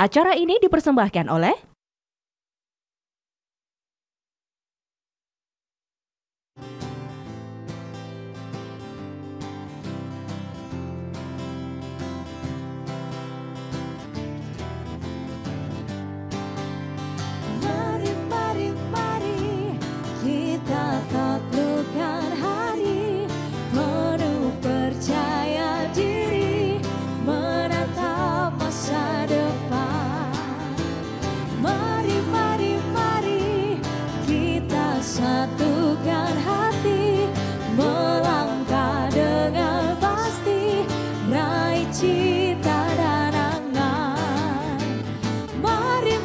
Acara ini dipersembahkan oleh Mari kita taklukkan hari, penuh percaya diri, menatap masa depan. Mari kita satukan hati, melangkah dengan pasti, raih cita dan angan. Mari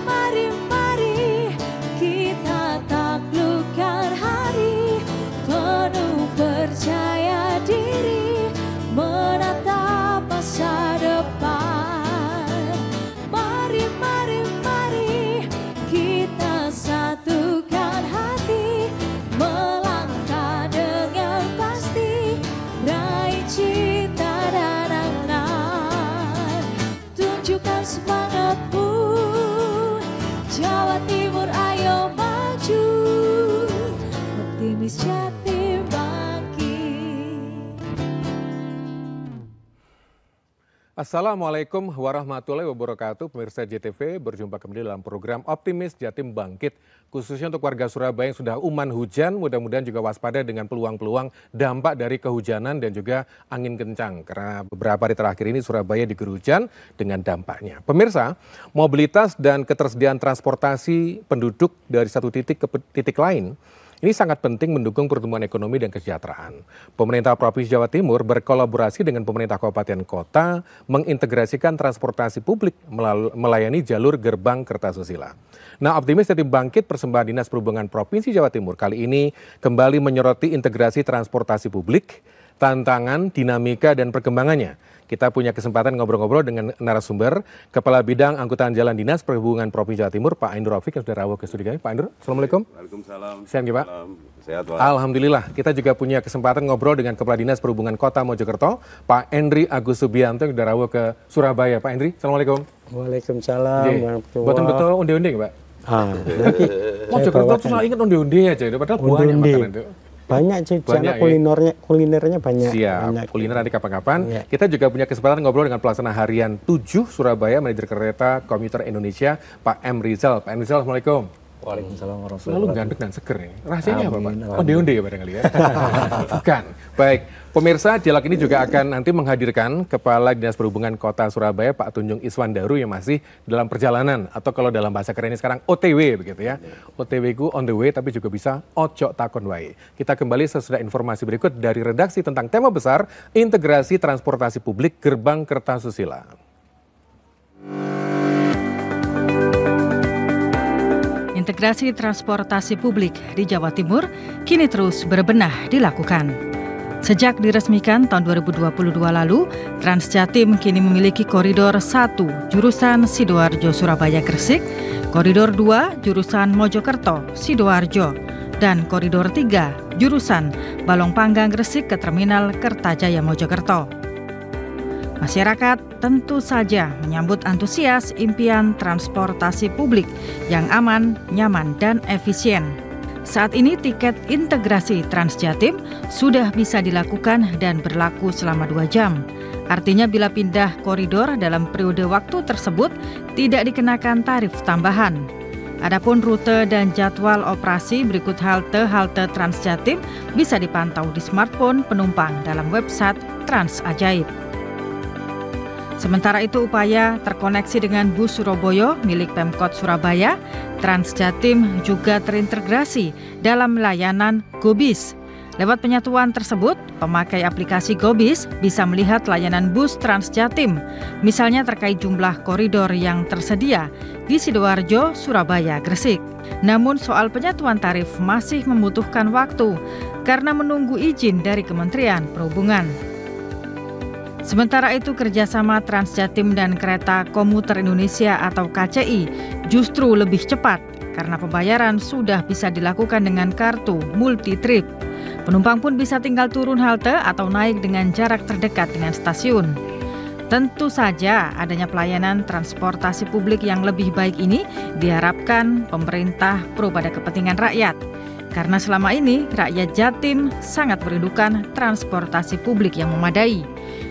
kita taklukkan hari, penuh percaya diri, menatap masa depan. Mari kita satukan hati, melangkah dengan pasti, raih cita dan angan. Tunjukkan semangatmu, Jawa Timur ayo maju, optimis Jatim bangkit. Assalamualaikum warahmatullahi wabarakatuh. Pemirsa JTV, berjumpa kembali dalam program Optimis Jatim Bangkit. Khususnya untuk warga Surabaya yang sudah uman hujan, mudah-mudahan juga waspada dengan peluang-peluang dampak dari kehujanan dan juga angin kencang. Karena beberapa hari terakhir ini Surabaya diguyur hujan dengan dampaknya. Pemirsa, mobilitas dan ketersediaan transportasi penduduk dari satu titik ke titik lain ini sangat penting mendukung pertumbuhan ekonomi dan kesejahteraan. Pemerintah Provinsi Jawa Timur berkolaborasi dengan pemerintah kabupaten kota mengintegrasikan transportasi publik melayani jalur gerbang Kertasusila. Nah, Optimis Jatim Bangkit persembahan Dinas Perhubungan Provinsi Jawa Timur kali ini kembali menyoroti integrasi transportasi publik, tantangan, dinamika, dan perkembangannya. Kita punya kesempatan ngobrol-ngobrol dengan narasumber Kepala Bidang Angkutan Jalan Dinas Perhubungan Provinsi Jawa Timur, Pak Aindur Rafiq, yang sudah rawuh ke studio kami. Pak Aindur, Assalamualaikum. Waalaikumsalam. Sehat ya, Pak? Sehat, Pak. Alhamdulillah. Kita juga punya kesempatan ngobrol dengan Kepala Dinas Perhubungan Kota Mojokerto, Pak Endri Agus Subianto, yang sudah rawuh ke Surabaya. Pak Endri, Assalamualaikum. Waalaikumsalam. Betul-betul onde-onde, Pak? Mojokerto tuh selalu ingat onde-onde aja, padahal banyak makanan itu. Banyak sih, kulinernya banyak. Siap, banyak. kuliner nanti kapan-kapan. Ya. Kita juga punya kesempatan ngobrol dengan pelaksana harian 7 Surabaya, manajer kereta komuter Indonesia, Pak M. Rizal. Pak M. Rizal, Assalamualaikum. Waalaikumsalam warahmatullahi Selalu wabarakatuh. gandeng dan seger nih. Rahasianya apa, Pak? Amin. Onde-onde ya barangkali ya? Bukan. Baik, pemirsa, dialog ini juga akan nanti menghadirkan Kepala Dinas Perhubungan Kota Surabaya, Pak Tunjung Iswandaru, yang masih dalam perjalanan. Atau kalau dalam bahasa kerennya sekarang OTW begitu ya. OTW ku on the way, tapi juga bisa ojo takon wae. Kita kembali sesudah informasi berikut dari redaksi tentang tema besar integrasi transportasi publik gerbang Kertasusila. Integrasi transportasi publik di Jawa Timur kini terus berbenah dilakukan. Sejak diresmikan tahun 2022 lalu, Transjatim kini memiliki koridor 1 jurusan Sidoarjo Surabaya Gresik, koridor 2 jurusan Mojokerto Sidoarjo, dan koridor 3 jurusan Balongpanggang Gresik ke terminal Kertajaya Mojokerto. Masyarakat tentu saja menyambut antusias impian transportasi publik yang aman, nyaman, dan efisien. Saat ini tiket integrasi Transjatim sudah bisa dilakukan dan berlaku selama 2 jam. Artinya bila pindah koridor dalam periode waktu tersebut tidak dikenakan tarif tambahan. Adapun rute dan jadwal operasi berikut halte-halte Transjatim bisa dipantau di smartphone penumpang dalam website Trans Ajaib. Sementara itu upaya terkoneksi dengan bus Surabaya milik Pemkot Surabaya, Transjatim juga terintegrasi dalam layanan GoBis. Lewat penyatuan tersebut, pemakai aplikasi GoBis bisa melihat layanan bus Transjatim, misalnya terkait jumlah koridor yang tersedia di Sidoarjo, Surabaya, Gresik. Namun soal penyatuan tarif masih membutuhkan waktu karena menunggu izin dari Kementerian Perhubungan. Sementara itu kerjasama Transjatim dan Kereta Komuter Indonesia atau KCI justru lebih cepat karena pembayaran sudah bisa dilakukan dengan kartu multi-trip. Penumpang pun bisa tinggal turun halte atau naik dengan jarak terdekat dengan stasiun. Tentu saja adanya pelayanan transportasi publik yang lebih baik ini diharapkan pemerintah pro pada kepentingan rakyat. Karena selama ini rakyat Jatim sangat merindukan transportasi publik yang memadai.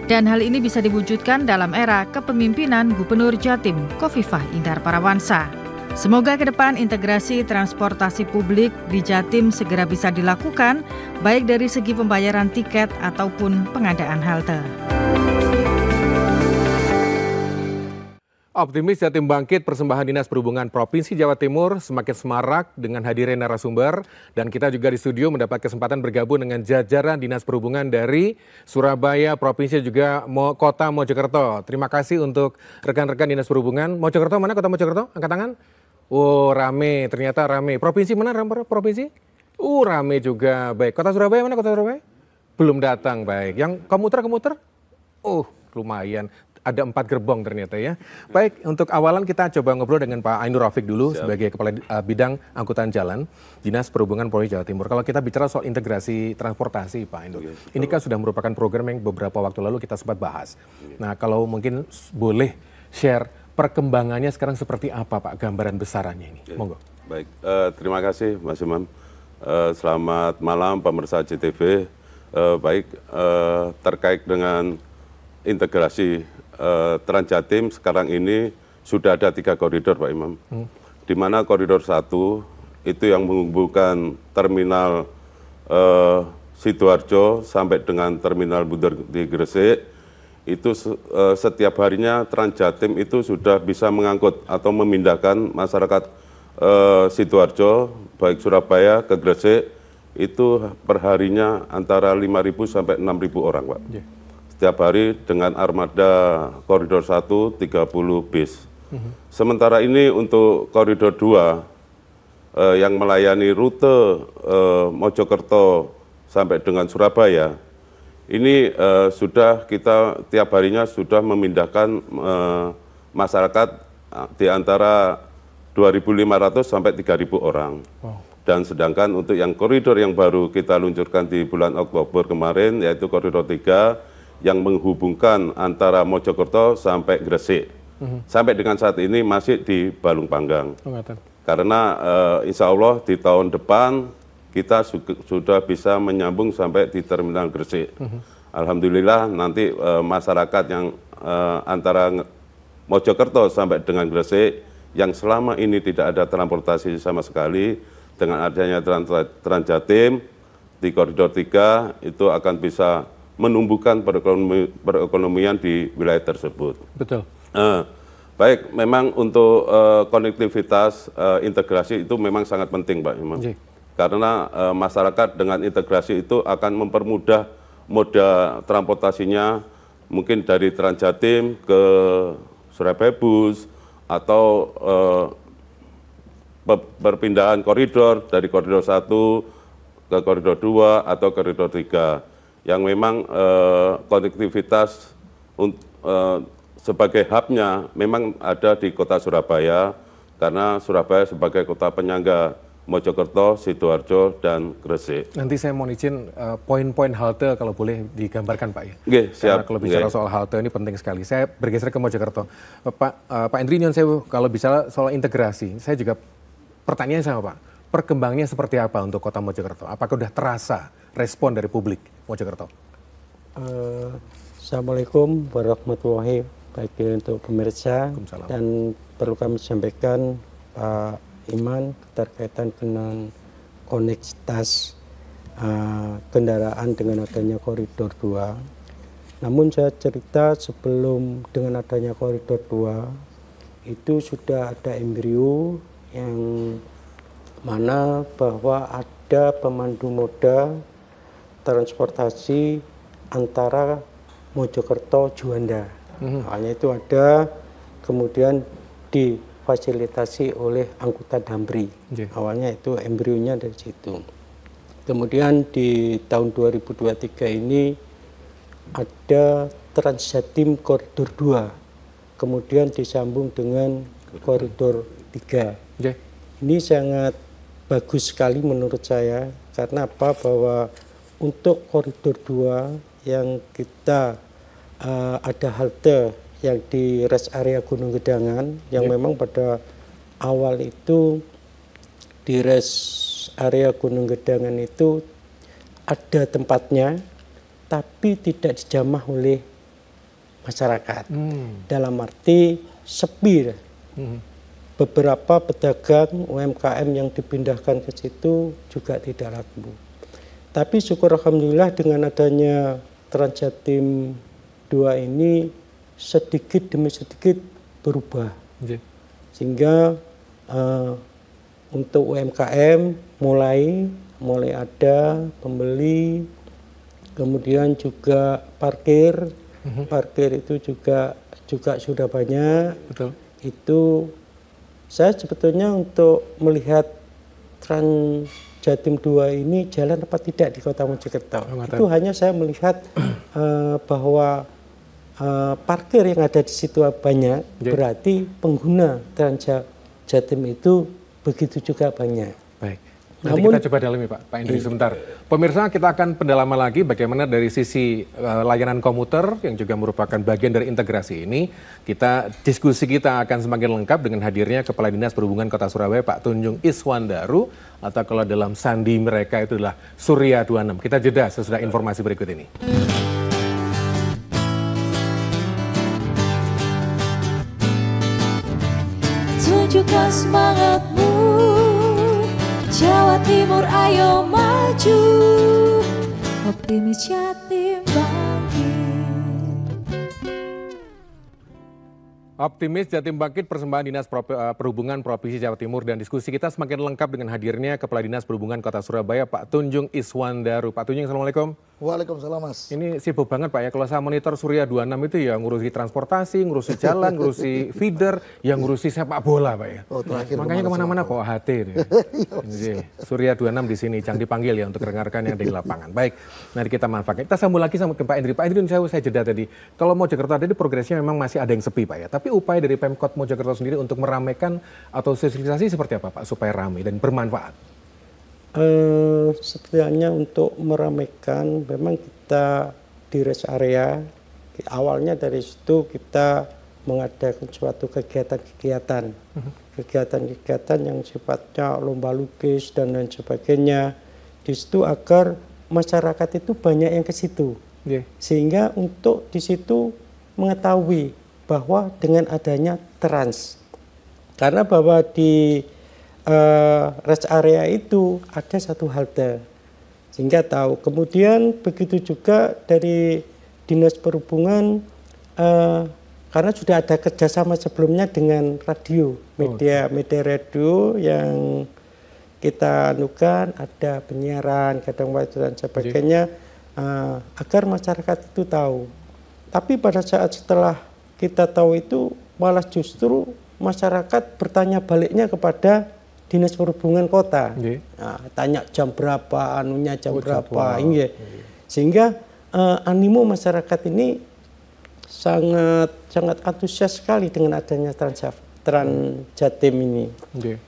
Dan hal ini bisa diwujudkan dalam era kepemimpinan Gubernur Jatim, Khofifah Indar Parawansa. Semoga ke depan integrasi transportasi publik di Jatim segera bisa dilakukan, baik dari segi pembayaran tiket ataupun pengadaan halte. Optimis Jatim Bangkit persembahan Dinas Perhubungan Provinsi Jawa Timur semakin semarak dengan hadirnya narasumber, dan kita juga di studio mendapat kesempatan bergabung dengan jajaran Dinas Perhubungan dari Surabaya, Provinsi juga Kota Mojokerto. Terima kasih untuk rekan-rekan Dinas Perhubungan. Mojokerto mana, Kota Mojokerto? Angkat tangan. Oh, rame, ternyata rame. Provinsi mana, Provinsi? Rame juga. Baik, Kota Surabaya mana, Kota Surabaya? Belum datang, baik. Yang komuter? Lumayan. Ada 4 gerbong ternyata ya. Baik, untuk awalan kita coba ngobrol dengan Pak Ainur Rafiq dulu. Siap. Sebagai Kepala Bidang Angkutan Jalan Dinas Perhubungan Polri Jawa Timur. Kalau kita bicara soal integrasi transportasi, Pak Ainur, ini kan sudah merupakan program yang beberapa waktu lalu kita sempat bahas. Nah, kalau mungkin boleh share perkembangannya sekarang seperti apa, Pak, gambaran besarannya ini? Monggo. Baik, terima kasih Mas Imam. Selamat malam pemirsa JTV. Terkait dengan integrasi Transjatim sekarang ini sudah ada 3 koridor, Pak Imam. Di mana koridor 1 itu yang menghubungkan terminal Sidoarjo sampai dengan terminal Bunder di Gresik. Itu setiap harinya Transjatim itu sudah bisa mengangkut atau memindahkan masyarakat Sidoarjo baik Surabaya ke Gresik itu perharinya antara 5.000 sampai 6.000 orang, Pak. Setiap hari dengan armada koridor 1 30 bis. Sementara ini untuk koridor 2 yang melayani rute Mojokerto sampai dengan Surabaya, ini sudah kita tiap harinya sudah memindahkan masyarakat di antara 2.500 sampai 3.000 orang. Dan sedangkan untuk yang koridor yang baru kita luncurkan di bulan Oktober kemarin, yaitu koridor 3, yang menghubungkan antara Mojokerto sampai Gresik. Sampai dengan saat ini masih di Balung Panggang. Karena insya Allah di tahun depan kita sudah bisa menyambung sampai di terminal Gresik. Alhamdulillah nanti masyarakat yang antara Mojokerto sampai dengan Gresik yang selama ini tidak ada transportasi sama sekali, dengan adanya Transjatim di koridor 3 itu akan bisa menumbuhkan perekonomian di wilayah tersebut. Betul. Baik, memang untuk konektivitas integrasi itu memang sangat penting, Pak Imam. Karena masyarakat dengan integrasi itu akan mempermudah moda transportasinya, mungkin dari Transjatim ke Surabaya Bus, atau perpindahan koridor dari koridor 1 ke koridor 2 atau koridor 3. Yang memang konektivitas sebagai hubnya memang ada di kota Surabaya, karena Surabaya sebagai kota penyangga Mojokerto, Sidoarjo, dan Gresik. Nanti saya mau izin poin-poin halte kalau boleh digambarkan, Pak ya. Siap. Karena kalau bicara soal halte ini penting sekali. Saya bergeser ke Mojokerto. Pak Endri, kalau bicara soal integrasi, saya juga pertanyaan sama Pak. Perkembangannya seperti apa untuk Kota Mojokerto? Apakah sudah terasa respon dari publik Mojokerto? Assalamualaikum warahmatullahi wabarakatuh untuk pemirsa. Dan perlu kami sampaikan Pak Iman terkaitan dengan koneksitas kendaraan dengan adanya koridor 2. Namun saya cerita sebelum dengan adanya koridor 2 itu sudah ada embrio yang mana bahwa ada pemandu moda transportasi antara Mojokerto Juanda. Awalnya itu ada, kemudian difasilitasi oleh angkutan Damri. Awalnya itu embrionya dari situ. Kemudian di tahun 2023 ini ada Transjatim koridor 2, kemudian disambung dengan koridor 3. Ini sangat bagus sekali menurut saya, karena apa? Bahwa untuk koridor 2 yang kita ada halte yang di rest area Gunung Gedangan yang memang pada awal itu di rest area Gunung Gedangan itu ada tempatnya tapi tidak dijamah oleh masyarakat. Dalam arti sepi. Beberapa pedagang UMKM yang dipindahkan ke situ juga tidak laku. Tapi syukur alhamdulillah dengan adanya Trans Jatim 2 ini sedikit demi sedikit berubah. Sehingga untuk UMKM mulai ada pembeli, kemudian juga parkir itu juga sudah banyak. Betul. Itu saya sebetulnya untuk melihat Trans Jatim 2 ini jalan apa tidak di Kota Mojokerto. Itu hanya saya melihat bahwa parkir yang ada di situ banyak, berarti pengguna Trans Jatim itu begitu juga banyak. Baik. Nanti kita coba dalami Pak Indri sebentar. Pemirsa, kita akan pendalaman lagi bagaimana dari sisi layanan komuter yang juga merupakan bagian dari integrasi ini. Diskusi kita akan semakin lengkap dengan hadirnya Kepala Dinas Perhubungan Kota Surabaya Pak Tunjung Iswandaru, atau kalau dalam sandi mereka itu adalah Surya 26. Kita jeda sesudah informasi berikut ini. Tunjukkan semangatmu, Jawa Timur ayo maju, optimis Jatim bangkit. Optimis Jatim Bangkit, persembahan Dinas Perhubungan Provinsi Jawa Timur, dan diskusi kita semakin lengkap dengan hadirnya Kepala Dinas Perhubungan Kota Surabaya Pak Tunjung Iswandaru. Pak Tunjung, Assalamualaikum. Waalaikumsalam Mas. Ini sibuk banget Pak ya, kalau saya monitor Surya 26 itu ya ngurusi transportasi, ngurusi jalan, ngurusi feeder, yang ngurusi sepak bola Pak ya. Oh, terakhir makanya kemana-mana bawa HT itu ya. Surya 26 di sini, jangan dipanggil ya untuk rekan-rekan yang ada di lapangan. Baik, nanti kita manfaatkan. Kita sambung lagi sama Pak Indri. Pak Indri, saya jeda tadi. Kalau Mojokerto tadi progresnya memang masih ada yang sepi Pak ya. Tapi upaya dari Pemkot Mojokerto sendiri untuk meramaikan atau sosialisasi seperti apa Pak supaya ramai dan bermanfaat? Setidaknya untuk meramaikan, memang kita di rest area awalnya dari situ kita mengadakan suatu kegiatan yang sifatnya lomba lukis dan lain sebagainya di situ agar masyarakat itu banyak yang ke situ, sehingga untuk di situ mengetahui bahwa dengan adanya trans, karena bahwa di rest area itu ada satu halte, sehingga tahu. Kemudian begitu juga dari Dinas Perhubungan, karena sudah ada kerjasama sebelumnya dengan radio, media radio yang kita anukan, ada penyiaran, kadang waktu dan sebagainya, agar masyarakat itu tahu. Tapi pada saat setelah kita tahu itu, malah justru masyarakat bertanya baliknya kepada Dinas Perhubungan Kota, tanya jam berapa, anunya jam berapa, sehingga animo masyarakat ini sangat antusias sekali dengan adanya Trans Jatim ini.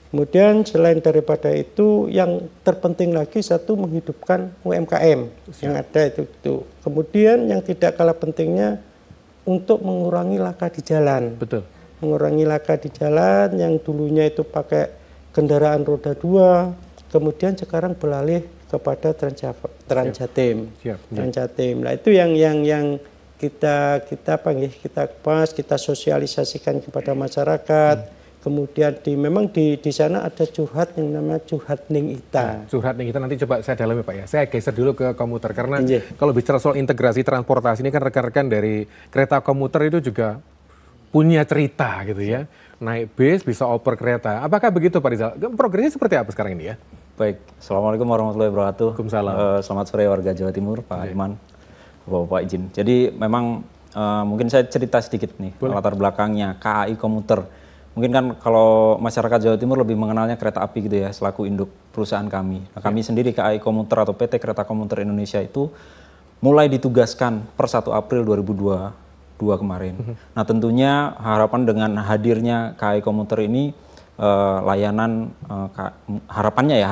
Kemudian selain daripada itu, yang terpenting lagi satu, menghidupkan UMKM yang ada itu. Kemudian yang tidak kalah pentingnya untuk mengurangi laka di jalan. Betul. Mengurangi laka di jalan yang dulunya itu pakai kendaraan roda 2, kemudian sekarang beralih kepada Trans Jatim. Trans Jatim. Nah, itu yang kita sosialisasikan kepada masyarakat. Kemudian memang di sana ada curhat yang namanya curhat ning ita. Curhat ning ita nanti coba saya dalami Pak ya. Saya geser dulu ke komuter karena kalau bicara soal integrasi transportasi ini kan rekan-rekan dari kereta komuter itu juga punya cerita gitu ya. Naik bis bisa oper kereta. Apakah begitu Pak Rizal? Progresnya seperti apa sekarang ini ya? Baik, Assalamualaikum warahmatullahi wabarakatuh. Waalaikumsalam. Selamat sore warga Jawa Timur, Pak Iman, Bapak izin. Jadi memang mungkin saya cerita sedikit nih. Boleh. Latar belakangnya KAI Komuter. Mungkin kan kalau masyarakat Jawa Timur lebih mengenalnya kereta api gitu ya, selaku induk perusahaan kami. Nah, kami sendiri KAI Komuter atau PT Kereta Komuter Indonesia itu mulai ditugaskan per 1 April 2022 kemarin. Nah tentunya harapan dengan hadirnya KAI Komuter ini layanan harapannya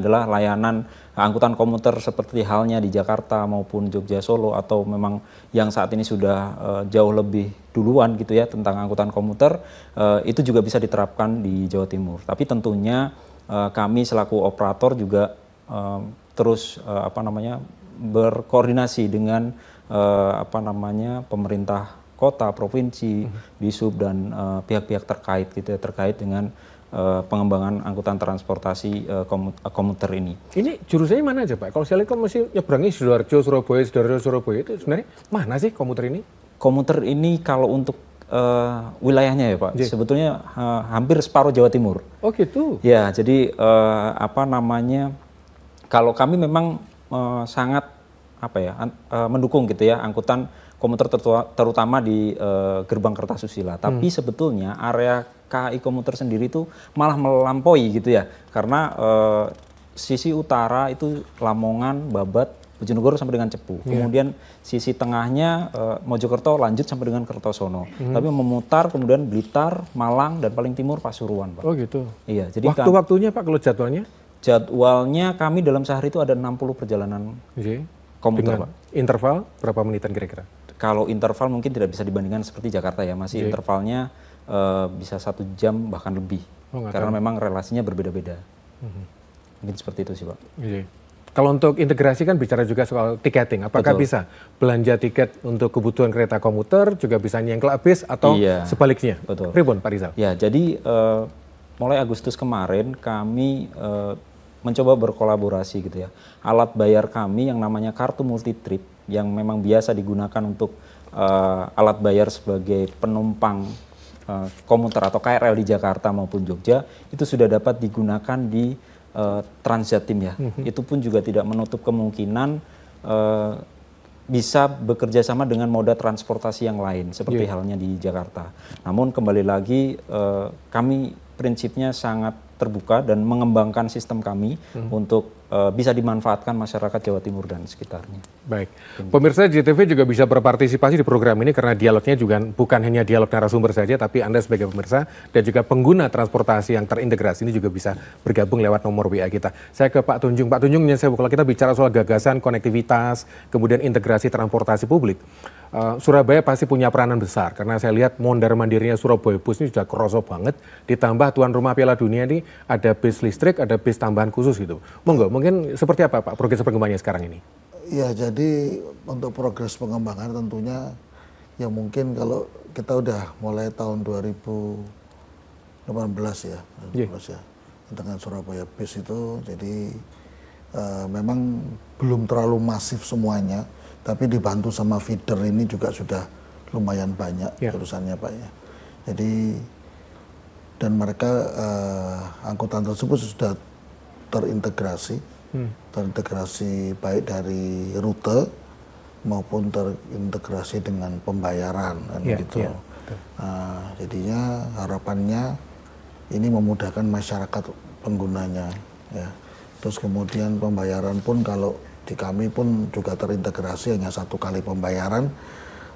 adalah layanan angkutan komuter seperti halnya di Jakarta maupun Jogja Solo, atau memang yang saat ini sudah jauh lebih duluan gitu ya tentang angkutan komuter, itu juga bisa diterapkan di Jawa Timur. Tapi tentunya kami selaku operator juga terus berkoordinasi dengan pemerintah kota, provinsi, disub, dan pihak-pihak terkait gitu ya, terkait dengan pengembangan angkutan transportasi komuter ini. Ini jurusannya mana aja Pak? Kalau saya lihat kan masih nyebrangnya Sidoarjo, Surabaya, itu sebenarnya mana sih komuter ini? Komuter ini kalau untuk wilayahnya ya Pak, sebetulnya hampir separuh Jawa Timur. Oh gitu? Ya, jadi kalau kami memang sangat mendukung gitu ya angkutan komuter terutama di gerbang Kertasusila. Tapi sebetulnya area KAI komuter sendiri itu malah melampaui gitu ya, karena sisi utara itu Lamongan, Babat, Bojonegoro sampai dengan Cepu. Kemudian sisi tengahnya Mojokerto lanjut sampai dengan Kertosono. Tapi memutar kemudian Blitar, Malang, dan paling timur Pasuruan, Pak. Oh gitu. Iya. Jadi waktu-waktunya Pak kalau jadwalnya? Jadwalnya kami dalam sehari itu ada 60 perjalanan komuter, Pak. Interval berapa menitan kira-kira? Kalau interval mungkin tidak bisa dibandingkan seperti Jakarta ya, masih intervalnya bisa 1 jam bahkan lebih, karena memang relasinya berbeda-beda. Mungkin seperti itu sih Pak. Kalau untuk integrasi kan bicara juga soal tiketing, apakah bisa belanja tiket untuk kebutuhan kereta komuter juga bisa nyengkel bis atau sebaliknya? Betul. Pribon Pak Rizal? Ya, jadi mulai Agustus kemarin kami mencoba berkolaborasi gitu ya. Alat bayar kami yang namanya kartu multitrip yang memang biasa digunakan untuk alat bayar sebagai penumpang komuter atau KRL di Jakarta maupun Jogja itu sudah dapat digunakan di Transjatim ya. Itu pun juga tidak menutup kemungkinan bisa bekerja sama dengan moda transportasi yang lain seperti halnya di Jakarta. Namun kembali lagi kami prinsipnya sangat terbuka dan mengembangkan sistem kami untuk bisa dimanfaatkan masyarakat Jawa Timur dan sekitarnya. Baik, pemirsa JTV juga bisa berpartisipasi di program ini karena dialognya juga bukan hanya dialog narasumber saja, tapi Anda sebagai pemirsa dan juga pengguna transportasi yang terintegrasi ini juga bisa bergabung lewat nomor WA kita. Saya ke Pak Tunjung. Pak Tunjung, kalau kita bicara soal gagasan, konektivitas, kemudian integrasi transportasi publik, Surabaya pasti punya peranan besar karena saya lihat mondar-mandirnya Surabaya Bus ini sudah kerasa banget, ditambah tuan rumah Piala Dunia ini ada bis listrik, ada bis tambahan khusus gitu. Mungkin seperti apa Pak progres perkembangannya sekarang ini? Ya, jadi untuk progres pengembangan tentunya ya mungkin kalau kita udah mulai tahun 2018 ya, dengan Surabaya Bis itu, jadi memang belum terlalu masif semuanya, tapi dibantu sama feeder ini juga sudah lumayan banyak jurusannya Pak ya. Jadi dan mereka angkutan tersebut sudah terintegrasi baik dari rute maupun terintegrasi dengan pembayaran kan gitu. Nah, jadinya harapannya ini memudahkan masyarakat penggunanya ya. Terus kemudian pembayaran pun kalau di kami pun juga terintegrasi hanya 1 kali pembayaran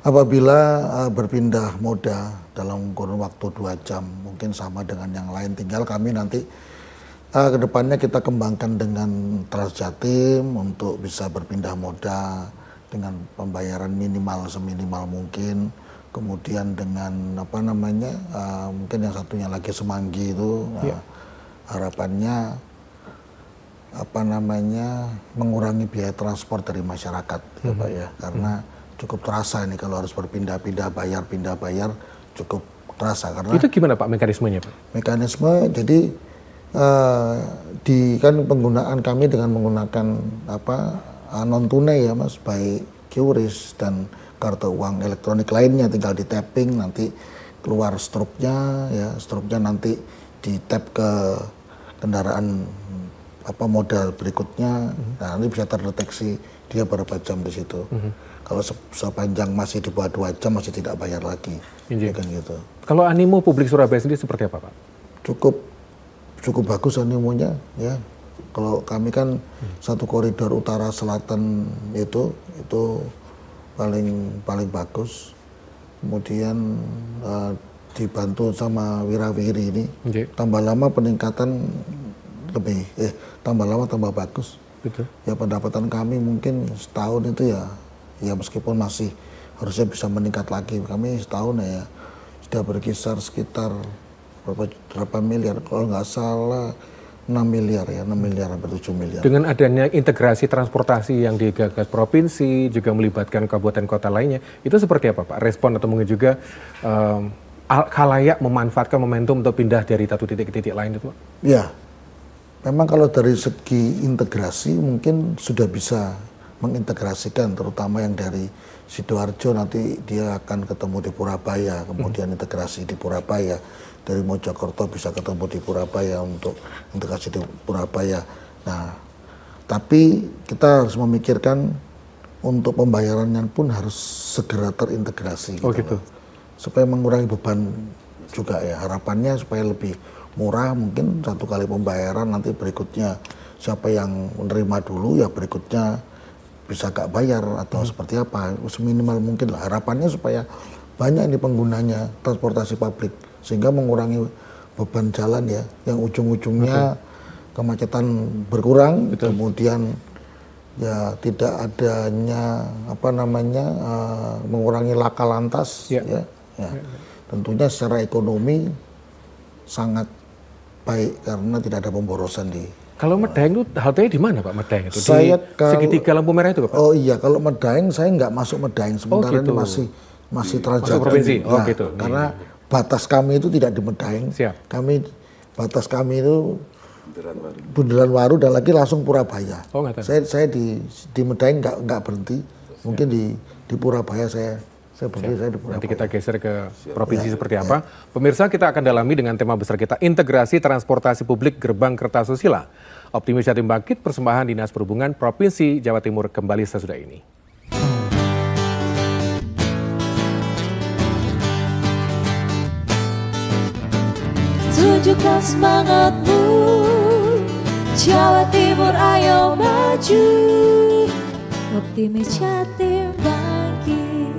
apabila berpindah moda dalam kurun waktu 2 jam, mungkin sama dengan yang lain, tinggal kami nanti kedepannya kita kembangkan dengan Transjatim untuk bisa berpindah moda dengan pembayaran minimal seminimal mungkin, kemudian dengan mungkin yang satunya lagi Semanggi itu harapannya mengurangi biaya transport dari masyarakat ya Pak ya, karena cukup terasa ini kalau harus berpindah-pindah bayar cukup terasa. Karena itu gimana Pak mekanismenya Pak? Mekanisme jadi kan penggunaan kami dengan menggunakan non tunai ya Mas, baik QRIS dan kartu uang elektronik lainnya, tinggal di tapping nanti keluar struknya ya, struknya nanti di tap ke kendaraan modal berikutnya, nah nanti bisa terdeteksi dia berapa jam di situ. Kalau sepanjang masih di bawah 2 jam masih tidak bayar lagi. Kan gitu. Kalau animo publik Surabaya sendiri seperti apa Pak? Cukup bagus animonya ya. Kalau kami kan satu koridor utara selatan itu paling bagus. Kemudian dibantu sama Wirawiri ini, tambah lama peningkatan tambah lama tambah bagus. Betul. Ya pendapatan kami mungkin setahun itu ya meskipun masih harusnya bisa meningkat lagi. Kami setahun ya sudah berkisar sekitar berapa miliar, kalau nggak salah 6 miliar ya, 6 miliar sampai 7 miliar. Dengan adanya integrasi transportasi yang digagas provinsi, juga melibatkan kabupaten kota lainnya, itu seperti apa Pak? Respon atau mungkin juga khalayak memanfaatkan momentum untuk pindah dari satu titik ke titik lain itu Pak? Ya, memang kalau dari segi integrasi mungkin sudah bisa mengintegrasikan, terutama yang dari Sidoarjo nanti dia akan ketemu di Purabaya, kemudian integrasi di Purabaya. Dari Mojokerto bisa ketemu di Purabaya untuk integrasi di Purabaya. Nah, tapi kita harus memikirkan untuk pembayarannya pun harus segera terintegrasi. Gitu. Supaya mengurangi beban juga ya. Harapannya supaya lebih murah, mungkin satu kali pembayaran, nanti berikutnya siapa yang menerima dulu ya berikutnya bisa gak bayar atau seperti apa. Seminimal mungkin lah. Harapannya supaya banyak ini penggunanya transportasi publik, sehingga mengurangi beban jalan ya, yang ujung-ujungnya kemacetan berkurang, kemudian ya tidak adanya mengurangi laka lantas ya. Tentunya secara ekonomi sangat baik karena tidak ada pemborosan di. Kalau Medaeng itu haltenya di mana Pak Medaeng itu? Di segitiga lampu merah itu Pak? Oh iya, kalau Medaeng saya nggak masuk Medaeng, sementara ini masih Transjatim. Provinsi. Oh gitu. Karena batas kami itu tidak di Medaeng. Batas kami itu Bundaran Waru dan lagi langsung Purabaya. Oh, saya di Medaeng nggak berhenti. Mungkin di Purabaya saya berhenti, saya di Purabaya. Nanti kita geser ke provinsi seperti apa. Pemirsa, kita akan dalami dengan tema besar kita, integrasi transportasi publik gerbang Kertasusila. Optimis Jatim Bangkit, persembahan Dinas Perhubungan Provinsi Jawa Timur kembali sesudah ini. Tunjukkan semangatmu, Jawa Timur ayo maju, optimis Jatim Bangkit.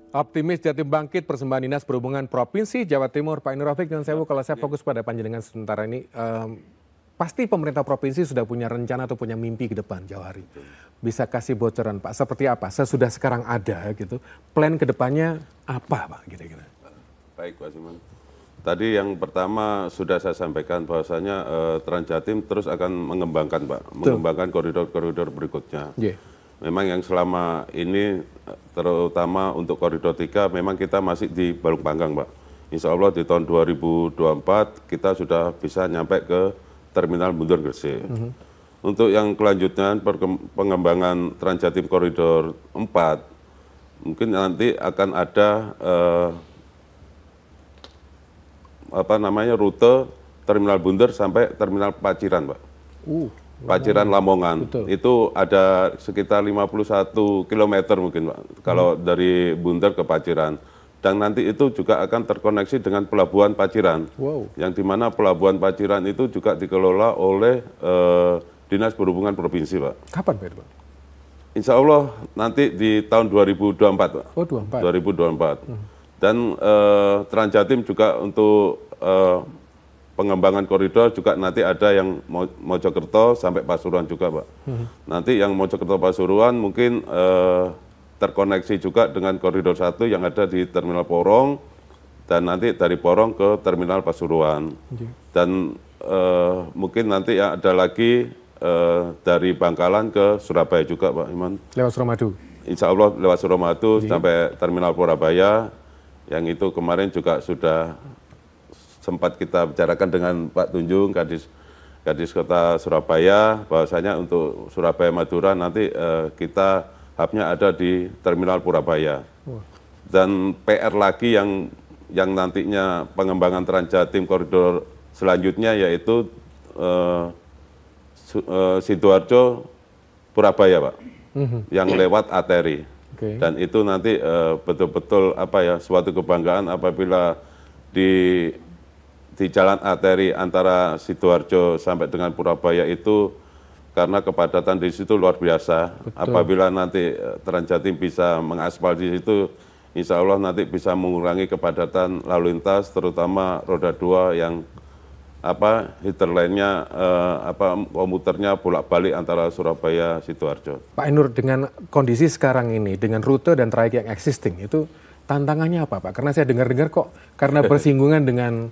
Optimis Jatim Bangkit, persembahan Dinas Perhubungan Provinsi Jawa Timur. Pak Nurofik dan Sewu, kalau saya fokus pada panjenengan sementara ini, pasti pemerintah provinsi sudah punya rencana atau punya mimpi ke depan jauh hari. Bisa kasih bocoran Pak, seperti apa? Sesudah sekarang ada gitu, plan ke depannya apa Pak kira-kira? Baik Pak Siman. Tadi yang pertama sudah saya sampaikan bahwasanya Transjatim terus akan mengembangkan Pak, mengembangkan koridor-koridor berikutnya. Memang yang selama ini terutama untuk koridor 3 memang kita masih di Balung Panggang Pak. Insya Allah di tahun 2024 kita sudah bisa nyampe ke Terminal Bundaran Gresik. Untuk yang kelanjutan pengembangan Transjatim koridor 4 mungkin nanti akan ada rute Terminal Bundar sampai Terminal Paciran Pak. Paciran Lamongan. Itu ada sekitar 51 km mungkin Pak, kalau dari Bundar ke Paciran. Dan nanti itu juga akan terkoneksi dengan Pelabuhan Paciran. Yang dimana Pelabuhan Paciran itu juga dikelola oleh Dinas Perhubungan Provinsi Pak. Kapan Pak itu Pak? Insya Allah nanti di tahun 2024 Pak. 2024. Dan Transjatim juga untuk pengembangan koridor juga nanti ada yang Mojokerto sampai Pasuruan juga Pak. Nanti yang Mojokerto Pasuruan mungkin terkoneksi juga dengan koridor 1 yang ada di Terminal Porong, dan nanti dari Porong ke Terminal Pasuruan. Dan mungkin nanti ada lagi dari Bangkalan ke Surabaya juga Pak Iman. Lewat Suramadu? Insya Allah lewat Suramadu sampai Terminal Purabaya, yang itu kemarin juga sudah sempat kita bicarakan dengan Pak Tunjung, Kadis Kota Surabaya, bahwasanya untuk Surabaya Madura nanti kita hubnya ada di Terminal Purabaya. Dan PR lagi yang nantinya pengembangan Transjatim koridor selanjutnya yaitu Sidoarjo Purabaya Pak, yang lewat arteri. Dan itu nanti betul-betul suatu kebanggaan apabila di jalan arteri antara Sidoarjo sampai dengan Purabaya itu, karena kepadatan di situ luar biasa. Apabila nanti Transjatim bisa mengaspal di situ, insya Allah nanti bisa mengurangi kepadatan lalu lintas, terutama roda 2 yang hinterline-nya komuternya bolak-balik antara Surabaya Sidoarjo. Pak Ainur, dengan kondisi sekarang ini, dengan rute dan trayek yang existing, itu tantangannya apa Pak? Karena saya dengar-dengar kok karena bersinggungan dengan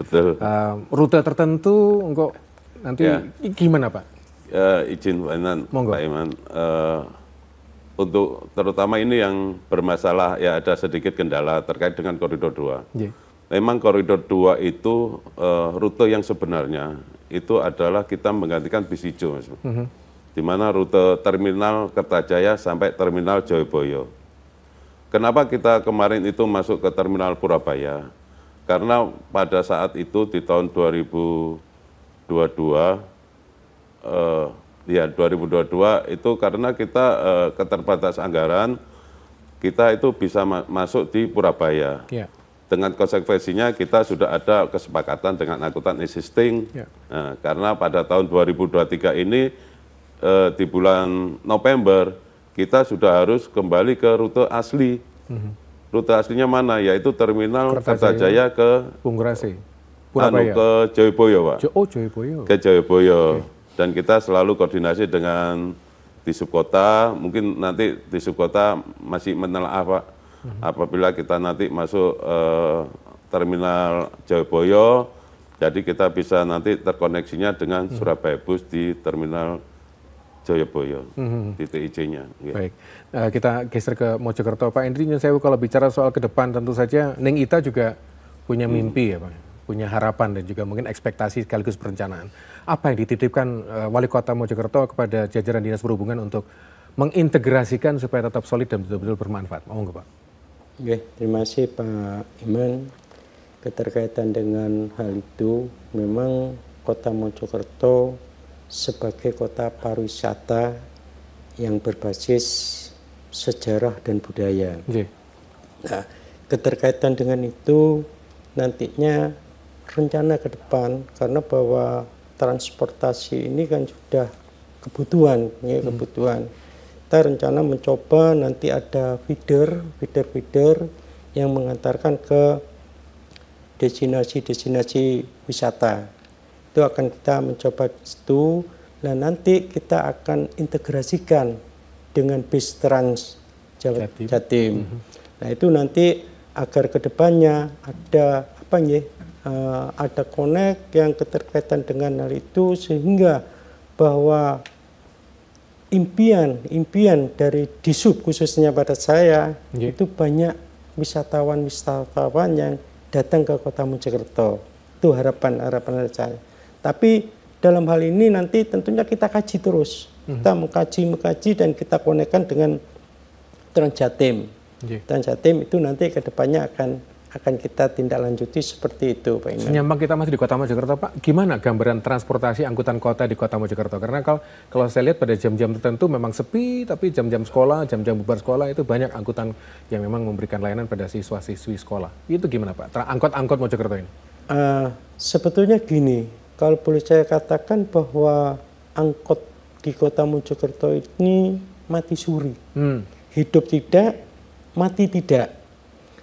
rute tertentu, kok nanti gimana Pak? Izin Pak Iman, untuk terutama ini yang bermasalah, ya ada sedikit kendala terkait dengan koridor 2. Memang koridor 2 itu rute yang sebenarnya itu adalah kita menggantikan bis hijau, Mas. Di mana rute terminal Kertajaya sampai terminal Joyoboyo. Kenapa kita kemarin itu masuk ke terminal Purabaya? Karena pada saat itu di tahun 2022 itu karena kita keterbatasan anggaran, kita itu bisa masuk di Purabaya. Dengan konsekuensinya kita sudah ada kesepakatan dengan angkutan existing, karena pada tahun 2023 ini di bulan November kita sudah harus kembali ke rute asli. Rute aslinya mana? Yaitu terminal Kertajaya ke Bungrasi, Purabaya, ke Joyoboyo, Pak. Joyoboyo. Ke Joyoboyo. Dan kita selalu koordinasi dengan Disub Kota, mungkin nanti Disub Kota masih menelaah, Pak. Apabila kita nanti masuk terminal Joyoboyo, jadi kita bisa nanti terkoneksinya dengan Surabaya Bus di terminal Joyoboyo, di TIC-nya. Baik, kita geser ke Mojokerto. Pak Endri, saya kalau bicara soal ke depan, tentu saja Neng Ita juga punya mimpi ya Pak, punya harapan dan juga mungkin ekspektasi sekaligus perencanaan. Apa yang dititipkan Wali Kota Mojokerto kepada jajaran Dinas Perhubungan untuk mengintegrasikan supaya tetap solid dan betul-betul bermanfaat? Mau nggak Pak? Oke, terima kasih Pak Iman. Keterkaitan dengan hal itu, memang Kota Mojokerto sebagai kota pariwisata yang berbasis sejarah dan budaya. Nah, keterkaitan dengan itu nantinya rencana ke depan, karena bahwa transportasi ini kan sudah kebutuhan, kebutuhan. Kita rencana mencoba nanti ada feeder yang mengantarkan ke destinasi-destinasi wisata. Itu akan kita mencoba itu, dan nanti kita akan integrasikan dengan bis Trans Jatim. Nah itu nanti agar kedepannya ada ada connect yang keterkaitan dengan hal itu, sehingga bahwa impian dari Disub khususnya pada saya itu banyak wisatawan yang datang ke Kota Mojokerto. Itu harapan saya. Tapi dalam hal ini nanti tentunya kita kaji terus. Kita mengkaji dan kita konekkan dengan Transjatim. Transjatim itu nanti ke depannya akan kita tindak lanjuti seperti itu, Pak Iman. Senyambang kita masih di Kota Mojokerto, Pak. Gimana gambaran transportasi angkutan kota di Kota Mojokerto? Karena kalau saya lihat pada jam-jam tertentu memang sepi, tapi jam-jam sekolah, jam-jam bubar sekolah itu banyak angkutan yang memang memberikan layanan pada siswa-siswi sekolah. Itu gimana, Pak? Angkot Mojokerto ini? Sebetulnya gini, kalau boleh saya katakan bahwa angkot di Kota Mojokerto ini mati suri. Hidup tidak, mati tidak.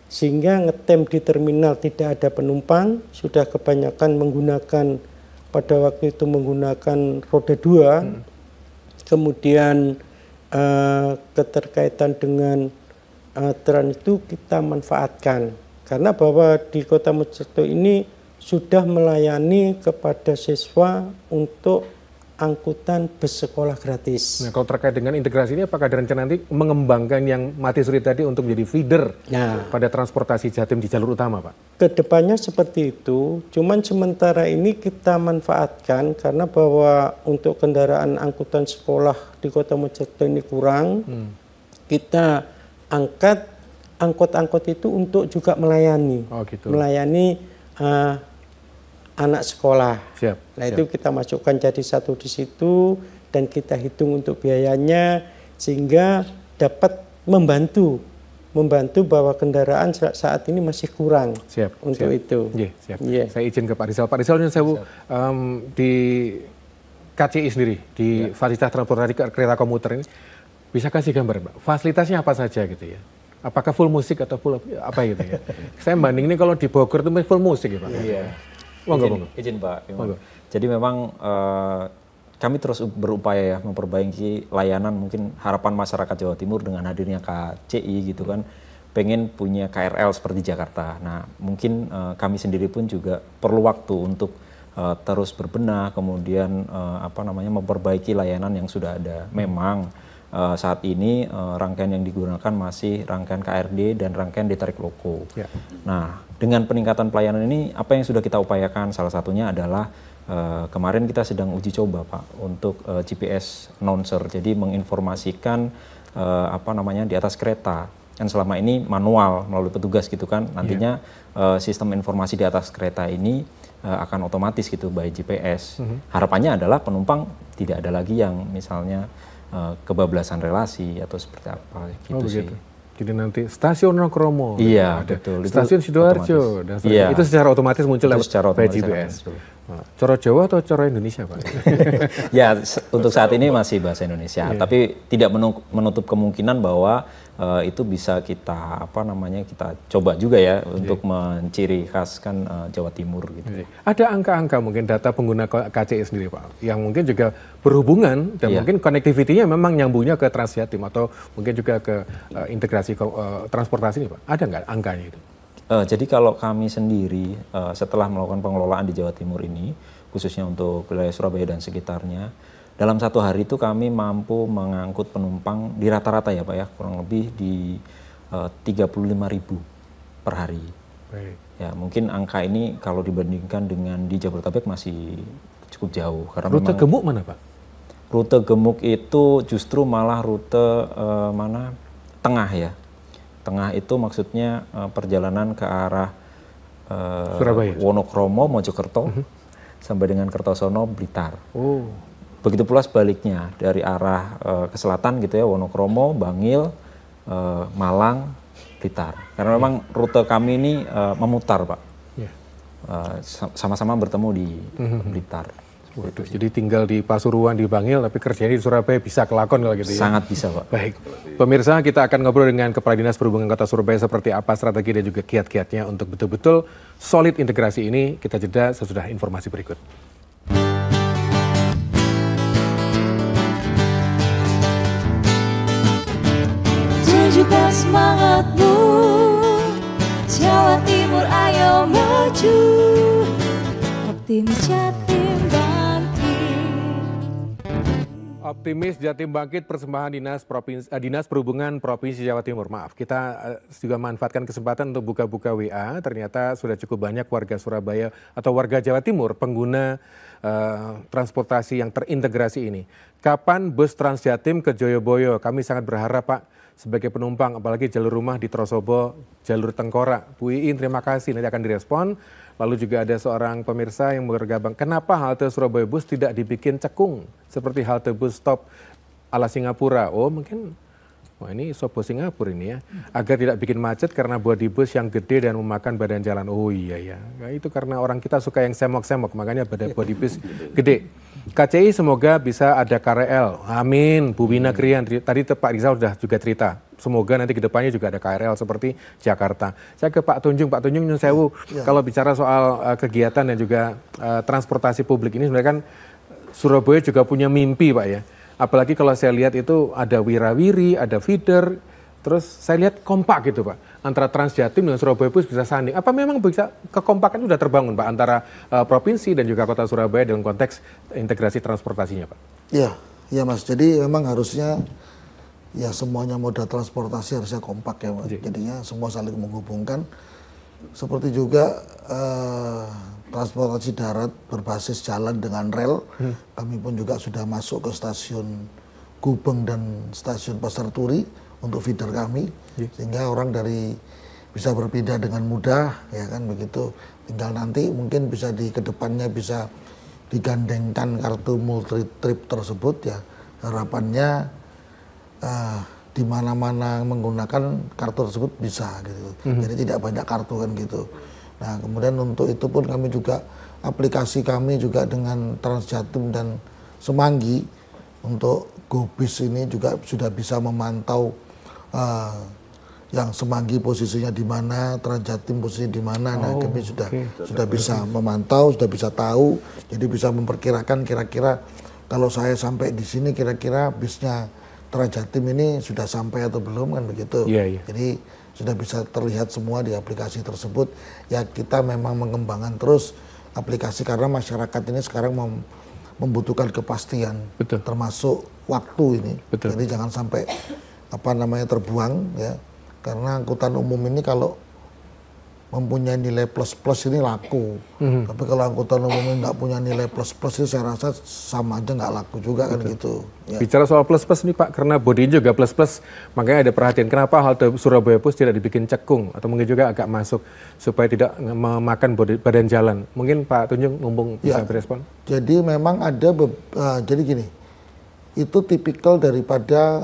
Sehingga ngetem di terminal tidak ada penumpang, sudah kebanyakan menggunakan, pada waktu itu menggunakan roda 2, kemudian keterkaitan dengan trans itu kita manfaatkan. Karena bahwa di Kota Mojokerto ini sudah melayani kepada siswa untuk angkutan bus sekolah gratis. Nah, kalau terkait dengan integrasi ini, apakah ada rencana nanti mengembangkan yang mati suri tadi untuk menjadi feeder pada transportasi Jatim di jalur utama, Pak? Kedepannya seperti itu, cuman sementara ini kita manfaatkan karena bahwa untuk kendaraan angkutan sekolah di Kota Mojokerto ini kurang, kita angkat angkot-angkot itu untuk juga melayani, melayani anak sekolah. Nah itu kita masukkan jadi satu di situ dan kita hitung untuk biayanya sehingga dapat membantu bahwa kendaraan saat ini masih kurang untuk itu. Saya izin ke Pak Rizal. Pak Rizal, saya di KCI sendiri, di fasilitas transportasi kereta komuter ini, bisa kasih gambar, Pak? Fasilitasnya apa saja gitu ya? Apakah full musik atau full apa gitu ya? Saya banding ini kalau di Bogor itu full musik ya Pak. Iya. Izin Pak. Jadi memang kami terus berupaya ya memperbaiki layanan, mungkin harapan masyarakat Jawa Timur dengan hadirnya KCI gitu kan, pengen punya KRL seperti Jakarta. Nah mungkin kami sendiri pun juga perlu waktu untuk terus berbenah, kemudian memperbaiki layanan yang sudah ada. Memang saat ini rangkaian yang digunakan masih rangkaian KRD dan rangkaian ditarik loko. Ya. Nah, dengan peningkatan pelayanan ini, apa yang sudah kita upayakan? Salah satunya adalah kemarin kita sedang uji coba, Pak, untuk GPS announcer. Jadi menginformasikan di atas kereta. Kan selama ini manual melalui petugas gitu kan. Nantinya sistem informasi di atas kereta ini akan otomatis gitu by GPS. Harapannya adalah penumpang tidak ada lagi yang misalnya kebablasan relasi atau seperti apa gitu sih. Jadi nanti stasiun Nokromo, iya betul, stasiun Sidoarjo, dan itu secara otomatis muncul lewat GPS. Coro Jawa atau coro Indonesia Pak? Ya untuk saat ini masih bahasa Indonesia, tapi tidak menutup kemungkinan bahwa itu bisa kita kita coba juga ya untuk menciri khaskan Jawa Timur gitu. Ada angka-angka mungkin data pengguna KCI sendiri Pak, yang mungkin juga berhubungan dan mungkin connectivity-nya memang nyambungnya ke Transjatim atau mungkin juga ke integrasi transportasi ini Pak. Ada nggak angkanya itu? Jadi kalau kami sendiri setelah melakukan pengelolaan di Jawa Timur ini, khususnya untuk wilayah Surabaya dan sekitarnya, dalam satu hari itu kami mampu mengangkut penumpang di rata-rata ya Pak ya, kurang lebih di 35.000 per hari. Baik. Ya mungkin angka ini kalau dibandingkan dengan di Jabodetabek masih cukup jauh. Karena rute gemuk mana Pak? Rute gemuk itu justru malah rute tengah ya. Tengah itu maksudnya perjalanan ke arah Surabaya, Wonokromo, Mojokerto, sampai dengan Kertosono, Blitar. Begitu pula sebaliknya dari arah ke selatan gitu ya, Wonokromo, Bangil, Malang, Blitar. Karena memang rute kami ini memutar Pak, sama-sama bertemu di Blitar. Waduh, jadi tinggal di Pasuruan, di Bangil, tapi kerjanya di Surabaya bisa kelakon kalau gitu ya? Sangat bisa Pak. Baik, pemirsa kita akan ngobrol dengan Kepala Dinas Perhubungan Kota Surabaya seperti apa strategi dan juga kiat-kiatnya untuk betul-betul solid integrasi ini. Kita jeda sesudah informasi berikut. Tunjukkan semangatmu, Jawa Timur ayo maju, optimis Jatim Optimis Jatim Bangkit persembahan Dinas Perhubungan Provinsi Jawa Timur. Maaf, kita juga manfaatkan kesempatan untuk buka-buka WA. Ternyata sudah cukup banyak warga Surabaya atau warga Jawa Timur pengguna transportasi yang terintegrasi ini. Kapan bus Transjatim ke Joyoboyo? Kami sangat berharap Pak sebagai penumpang, apalagi jalur rumah di Trosobo, jalur Tengkorak. Bu Iin terima kasih, nanti akan direspon. Lalu juga ada seorang pemirsa yang bergabung, kenapa halte Surabaya Bus tidak dibikin cekung seperti halte bus stop ala Singapura? Oh mungkin, ini Sobo Singapura ini ya, agar tidak bikin macet karena bodi bus yang gede dan memakan badan jalan. Oh iya ya, itu karena orang kita suka yang semok-semok, makanya bodi bus gede. KCI semoga bisa ada KRL, amin. Bu Wina Krian, tadi Pak Rizal sudah juga cerita, semoga nanti kedepannya juga ada KRL seperti Jakarta. Saya ke Pak Tunjung Nyun Sewu, kalau bicara soal kegiatan dan juga transportasi publik ini sebenarnya kan Surabaya juga punya mimpi Pak ya. Apalagi kalau saya lihat itu ada wirawiri, ada feeder, terus saya lihat kompak gitu Pak. Antara Transjatim dan Surabaya Bus bisa sanding. Apa memang bisa kekompakan sudah terbangun Pak antara provinsi dan juga kota Surabaya dalam konteks integrasi transportasinya Pak? Iya Mas. Jadi memang harusnya ya semuanya moda transportasi harusnya kompak ya Mas. Jadinya semua saling menghubungkan. Seperti juga transportasi darat berbasis jalan dengan rel, kami pun juga sudah masuk ke stasiun Gubeng dan stasiun Pasar Turi untuk feeder kami, sehingga orang bisa berpindah dengan mudah, ya kan begitu. Tinggal nanti mungkin bisa di kedepannya bisa digandengkan kartu multi trip tersebut ya. Harapannya di mana-mana menggunakan kartu tersebut bisa gitu. Jadi tidak banyak kartu kan gitu. Nah kemudian untuk itu pun kami juga aplikasi kami juga dengan Transjatim dan Semanggi untuk GoBus ini juga sudah bisa memantau yang Semanggi posisinya di mana, Transjatim posisinya di mana. Nah, kami sudah bisa memantau, sudah bisa tahu, jadi bisa memperkirakan kira-kira kalau saya sampai di sini kira-kira bisnya Transjatim ini sudah sampai atau belum, kan begitu. Jadi sudah bisa terlihat semua di aplikasi tersebut. Ya kita memang mengembangkan terus aplikasi karena masyarakat ini sekarang membutuhkan kepastian, termasuk waktu ini. Jadi jangan sampai terbuang ya. Karena angkutan umum ini kalau mempunyai nilai plus-plus ini laku. Tapi kalau angkutan umum ini nggak punya nilai plus-plus itu saya rasa sama aja nggak laku juga kan gitu. Ya. Bicara soal plus-plus nih Pak, karena bodinya juga plus-plus, makanya ada perhatian kenapa halte Surabaya Bus tidak dibikin cekung atau mungkin juga agak masuk supaya tidak memakan badan jalan. Mungkin Pak Tunjung mumpung bisa berespon. Jadi memang ada jadi gini. Itu tipikal daripada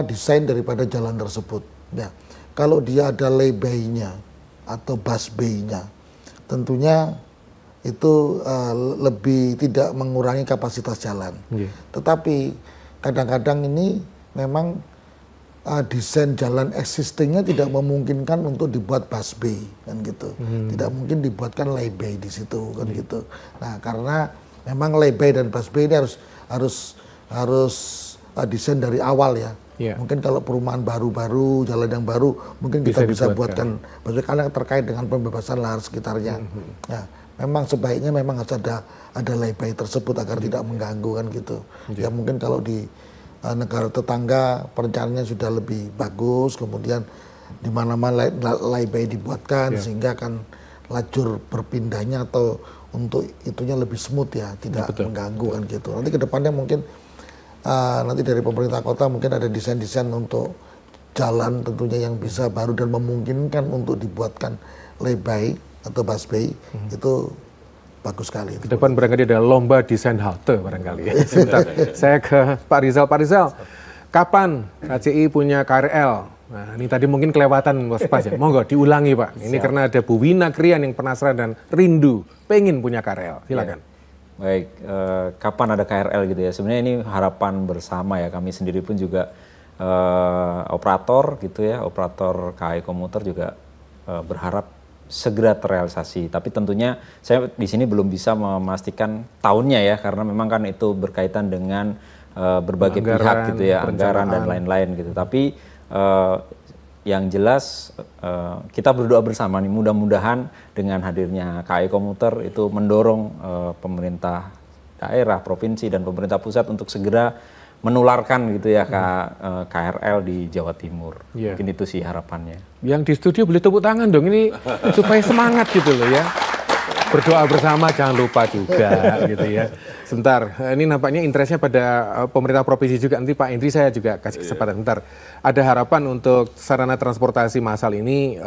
desain daripada jalan tersebut. Ya, kalau dia ada lay-by-nya atau busway-nya, tentunya itu lebih tidak mengurangi kapasitas jalan. Tetapi kadang-kadang ini memang desain jalan existingnya tidak memungkinkan untuk dibuat busway kan gitu. Tidak mungkin dibuatkan lay-by di situ kan gitu. Nah, karena memang lay-by dan busway ini harus desain dari awal ya. Mungkin kalau perumahan baru-baru, jalan yang baru, mungkin kita bisa buatkan, karena terkait dengan pembebasan lahan sekitarnya. Ya, memang sebaiknya memang harus ada lay-by tersebut agar tidak mengganggu kan gitu. Ya mungkin kalau di negara tetangga perencanaannya sudah lebih bagus, kemudian di mana-mana lay-by dibuatkan sehingga kan lajur berpindahnya atau untuk itunya lebih smooth ya, tidak mengganggu kan gitu. Nanti ke depannya mungkin nanti dari pemerintah kota mungkin ada desain-desain untuk jalan tentunya yang bisa baru dan memungkinkan untuk dibuatkan lay-by atau busway itu bagus sekali. Ke depan barangkali ada lomba desain halte barangkali. Sebentar, saya ke Pak Rizal. Pak Rizal, kapan KCI punya KRL? Nah, ini tadi mungkin kelewatan Bos Pas ya. Monggo diulangi Pak. Ini karena ada Bu Wina Krian yang penasaran dan rindu pengen punya KRL. Silakan. Baik, kapan ada KRL gitu ya. Sebenarnya ini harapan bersama ya. Kami sendiri pun juga operator gitu ya. Operator KAI komuter juga berharap segera terrealisasi. Tapi tentunya saya di sini belum bisa memastikan tahunnya ya. Karena memang kan itu berkaitan dengan berbagai pihak gitu ya. Anggaran dan lain-lain gitu. Tapi yang jelas kita berdoa bersama nih, mudah-mudahan dengan hadirnya KAI komuter itu mendorong pemerintah daerah, provinsi dan pemerintah pusat untuk segera menularkan gitu ya KRL di Jawa Timur. Mungkin itu sih harapannya. Yang di studio boleh tepuk tangan dong ini supaya semangat gitu loh ya. Berdoa bersama jangan lupa juga gitu ya. Sebentar, ini nampaknya interestnya pada pemerintah provinsi juga. Nanti Pak Indri saya juga kasih kesempatan. Sebentar, ada harapan untuk sarana transportasi massal ini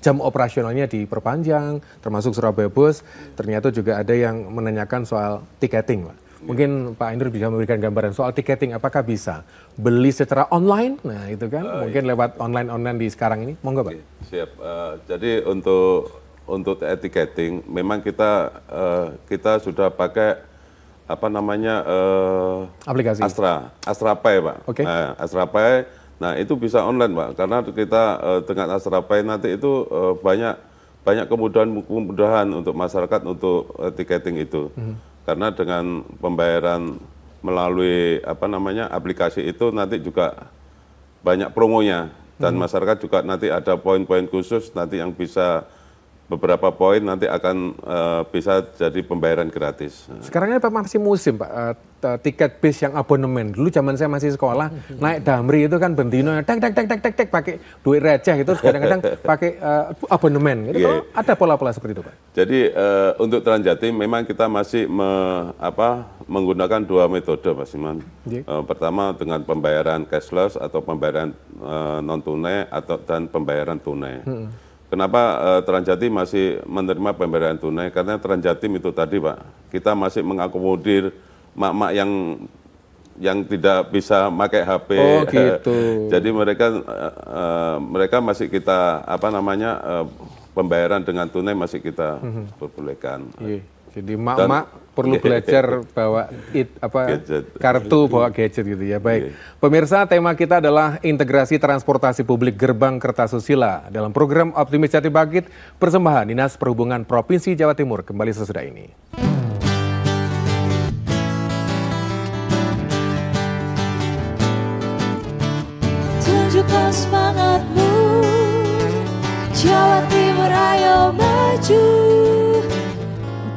jam operasionalnya diperpanjang, termasuk Surabaya Bus. Ternyata juga ada yang menanyakan soal tiketing, Pak. Mungkin Pak Indri bisa memberikan gambaran soal tiketing, apakah bisa beli secara online? Nah itu kan, mungkin lewat online di sekarang ini. Monggo Pak. Siap, jadi untuk tiketing memang kita sudah pakai aplikasi Astra Pay Pak. Nah, Astra Pay, nah itu bisa online Pak, karena kita dengan Astra Pay nanti itu banyak kemudahan untuk masyarakat untuk tiketing itu. Karena dengan pembayaran melalui aplikasi itu nanti juga banyak promonya dan masyarakat juga nanti ada poin-poin khusus nanti yang bisa beberapa poin nanti akan bisa jadi pembayaran gratis. Sekarang ini masih musim Pak, tiket bis yang abonemen. Dulu zaman saya masih sekolah, naik Damri itu kan bendino, tek pakai duit receh itu, kadang-kadang pakai abonemen. Gitu. Yeah. Ada pola-pola seperti itu Pak? Jadi untuk Transjatim memang kita masih menggunakan dua metode Pak Siman. Yeah. Pertama dengan pembayaran cashless atau pembayaran non-tunai dan pembayaran tunai. Kenapa Transjatim masih menerima pembayaran tunai? Karena Transjatim itu tadi Pak, kita masih mengakomodir mak-mak yang tidak bisa pakai HP. Oh gitu. Jadi mereka masih kita pembayaran dengan tunai masih kita perbolehkan. Jadi mak-mak perlu belajar bawa kartu, bawa gadget gitu ya. Baik, pemirsa, tema kita adalah integrasi transportasi publik gerbang Kertasusila dalam program Optimis Jatim Bangkit persembahan Dinas Perhubungan Provinsi Jawa Timur. Kembali sesudah ini. Tunjukkan semangatmu, Jawa Timur ayo maju,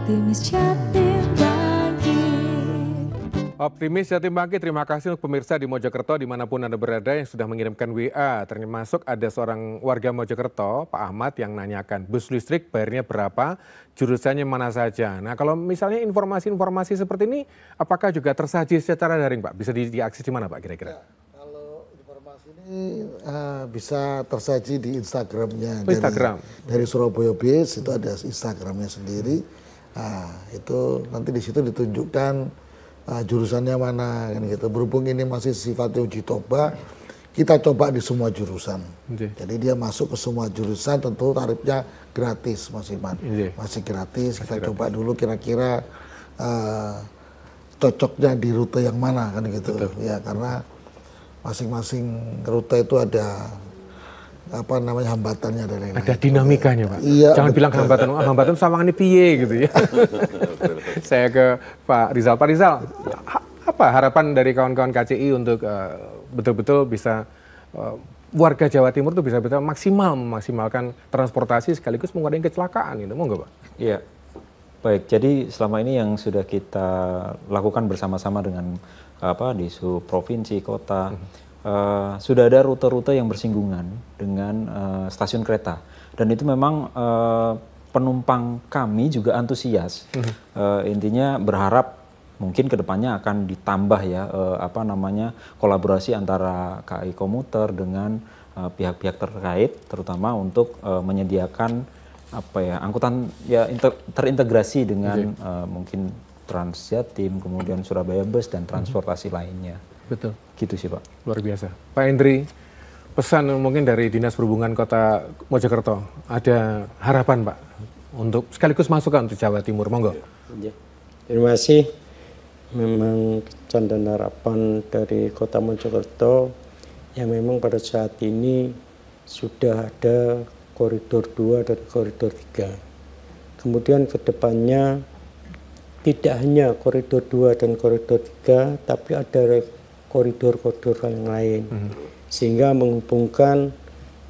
Optimis Jatim Bangkit. Optimis Jatim Bangkit, terima kasih untuk pemirsa di Mojokerto dimanapun Anda berada yang sudah mengirimkan WA. Termasuk ada seorang warga Mojokerto, Pak Ahmad, yang nanyakan bus listrik bayarnya berapa, jurusannya mana saja. Nah, kalau misalnya informasi-informasi seperti ini, apakah juga tersaji secara daring, Pak? Bisa diakses di mana, Pak, kira-kira? Ini bisa tersaji di Instagramnya. Instagram. Dari Surabaya Base itu ada Instagramnya sendiri. Nah, itu nanti di situ ditunjukkan jurusannya mana kan gitu. Berhubung ini masih sifatnya uji coba, kita coba di semua jurusan. Jadi dia masuk ke semua jurusan, tentu tarifnya gratis, Mas Iman. Masih gratis. Kita coba dulu kira-kira cocoknya di rute yang mana kan gitu. Betul. Ya, karena masing-masing rute itu ada hambatannya dan lain-lain. Ada dinamikanya, Pak. Iya, jangan bilang hambatan sawangane piye gitu ya. Saya ke Pak Rizal. Pak Rizal, apa harapan dari kawan-kawan KCI untuk betul-betul bisa warga Jawa Timur itu bisa memaksimalkan transportasi sekaligus mengurangi kecelakaan gitu, monggo, Pak? Iya. Baik, jadi selama ini yang sudah kita lakukan bersama-sama dengan di provinsi, kota, sudah ada rute-rute yang bersinggungan dengan stasiun kereta. Dan itu memang penumpang kami juga antusias. Intinya berharap mungkin kedepannya akan ditambah ya kolaborasi antara KAI Komuter dengan pihak-pihak terkait, terutama untuk menyediakan angkutan ya terintegrasi dengan mungkin Trans Jatim, kemudian Surabaya Bus dan transportasi lainnya. Betul. Gitu sih, Pak. Luar biasa. Pak Hendri, pesan mungkin dari Dinas Perhubungan Kota Mojokerto, ada harapan, Pak, untuk sekaligus masukan untuk Jawa Timur, monggo. Terima kasih. Memang pesan dan harapan dari Kota Mojokerto yang memang pada saat ini sudah ada koridor 2 dan koridor 3. Kemudian ke depannya tidak hanya koridor 2 dan koridor 3, tapi ada koridor-koridor yang lain. Sehingga menghubungkan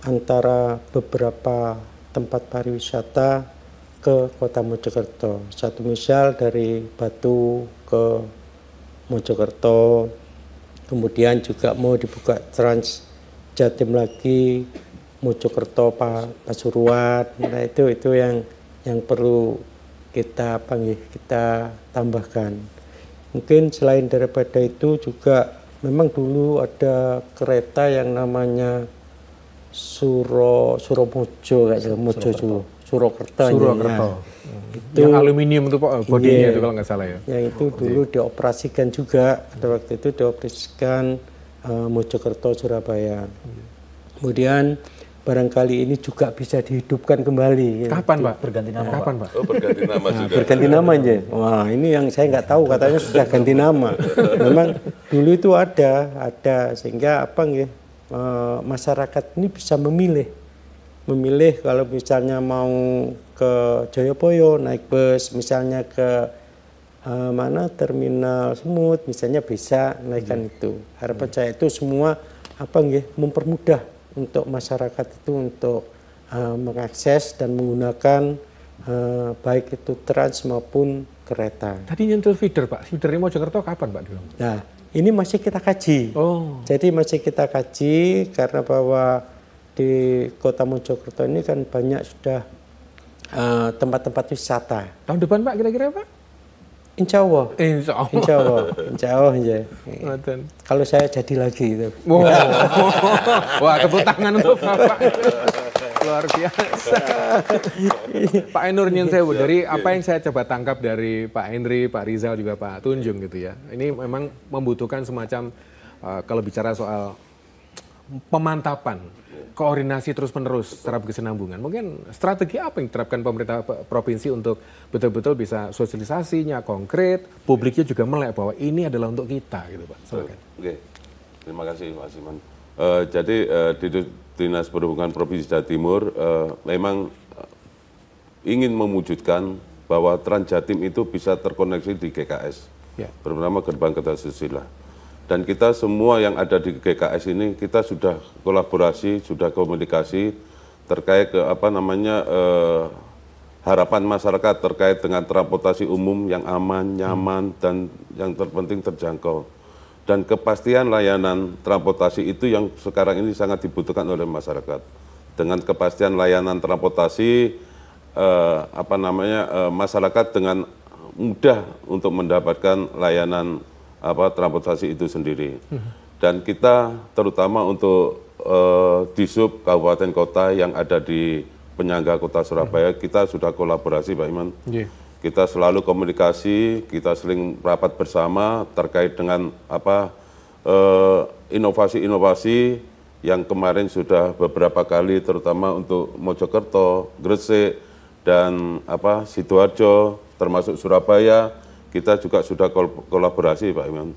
antara beberapa tempat pariwisata ke Kota Mojokerto. Satu misal dari Batu ke Mojokerto, kemudian juga mau dibuka Trans Jatim lagi, Mojokerto, Pasuruan. Nah, itu yang perlu kita tambahkan. Mungkin selain daripada itu juga memang dulu ada kereta yang namanya Suromojo kayak Surokerto. Itu yang aluminium itu Pak, bodinya itu kalau nggak salah ya. Yang itu dulu dioperasikan juga, pada waktu itu dioperasikan Mojokerto Surabaya. Kemudian barangkali ini juga bisa dihidupkan kembali. Kapan, Pak? Berganti nama. Kapan, Pak? Oh, berganti nama sudah. Berganti nama aja. Wah, ini yang saya nggak tahu, katanya sudah ganti nama. Memang dulu itu ada sehingga masyarakat ini bisa memilih kalau misalnya mau ke Joyoboyo naik bus, misalnya ke Terminal Semut, misalnya bisa naikkan itu. Harapan saya itu semua mempermudah untuk masyarakat itu untuk mengakses dan menggunakan baik itu trans maupun kereta. Tadi nyentuh feeder, Pak. Feedernya Mojokerto kapan, Pak? Nah, ini masih kita kaji. Oh. Jadi masih kita kaji karena bahwa di Kota Mojokerto ini kan banyak sudah tempat-tempat wisata. Tahun depan, Pak, kira-kira, Pak? Insya Allah. Ya. Kalau saya jadi lagi itu. Wow. Wah, tepuk tangan untuk Bapak. Luar biasa. Pak Nur Nyen Sewu, dari apa yang saya coba tangkap dari Pak Henry, Pak Rizal juga Pak Tunjung gitu ya. Ini memang membutuhkan semacam kalau bicara soal pemantapan, koordinasi terus-menerus secara berkesinambungan. Mungkin strategi apa yang diterapkan pemerintah provinsi untuk betul-betul bisa sosialisasinya konkret, publiknya juga melek bahwa ini adalah untuk kita, gitu Pak. Silakan. Oke, terima kasih Pak Siman. Jadi di Dinas Perhubungan Provinsi Jawa Timur memang ingin mewujudkan bahwa Trans Jatim itu bisa terkoneksi di GKS, terutama gerbang Kertasusila. Dan kita semua yang ada di GKS ini kita sudah kolaborasi, sudah komunikasi terkait ke harapan masyarakat terkait dengan transportasi umum yang aman, nyaman, dan yang terpenting terjangkau. Dan kepastian layanan transportasi itu yang sekarang ini sangat dibutuhkan oleh masyarakat. Dengan kepastian layanan transportasi, masyarakat dengan mudah untuk mendapatkan layanan transportasi itu sendiri. Dan kita terutama untuk Disub Kabupaten Kota yang ada di penyangga Kota Surabaya, kita sudah kolaborasi Pak Iman. Kita selalu komunikasi, kita sering rapat bersama terkait dengan inovasi-inovasi yang kemarin sudah beberapa kali, terutama untuk Mojokerto, Gresik, dan Sidoarjo, termasuk Surabaya, kita juga sudah kolaborasi Pak Iman.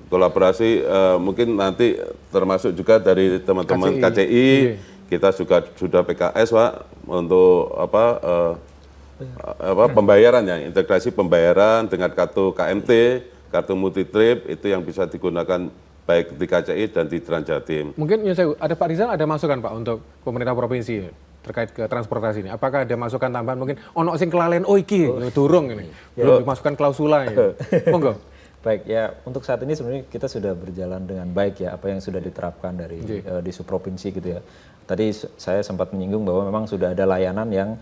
Kolaborasi mungkin nanti termasuk juga dari teman-teman KCI, kita juga sudah PKS Pak untuk pembayaran ya, integrasi pembayaran dengan kartu KMT, kartu multi trip itu yang bisa digunakan baik di KCI dan di Trans Jatim. Mungkin ya ada Pak Rizal, ada masukan Pak untuk pemerintah provinsi terkait ke transportasi ini. Apakah ada masukan tambahan mungkin ono sing kelalen iki durung ini. Belum dimasukkan klausula ya. Monggo. Baik ya, untuk saat ini sebenarnya kita sudah berjalan dengan baik ya apa yang sudah diterapkan dari di subprovinsi gitu ya. Tadi saya sempat menyinggung bahwa memang sudah ada layanan yang